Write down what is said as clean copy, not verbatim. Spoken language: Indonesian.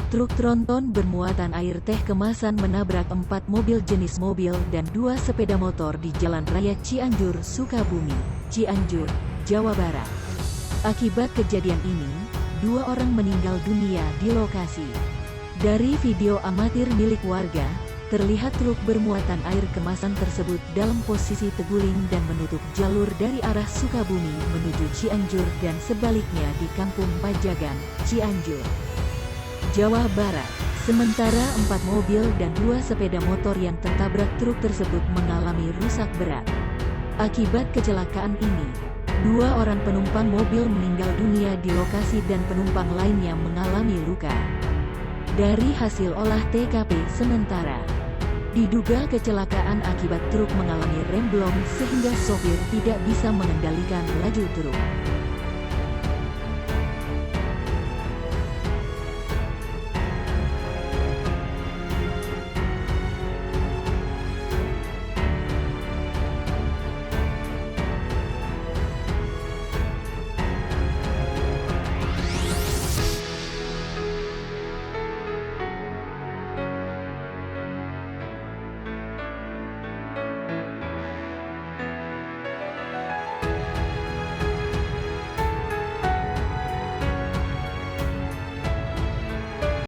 Truk tronton bermuatan air teh kemasan menabrak 4 mobil jenis mobil dan 2 sepeda motor di Jalan Raya Cianjur, Sukabumi, Cianjur, Jawa Barat. Akibat kejadian ini, 2 orang meninggal dunia di lokasi. Dari video amatir milik warga, terlihat truk bermuatan air kemasan tersebut dalam posisi terguling dan menutup jalur dari arah Sukabumi menuju Cianjur dan sebaliknya di Kampung Pajagan, Cianjur, Jawa Barat. Sementara 4 mobil dan 2 sepeda motor yang tertabrak truk tersebut mengalami rusak berat. Akibat kecelakaan ini, 2 orang penumpang mobil meninggal dunia di lokasi dan penumpang lainnya mengalami luka. Dari hasil olah TKP sementara, diduga kecelakaan akibat truk mengalami remblong sehingga sopir tidak bisa mengendalikan laju truk.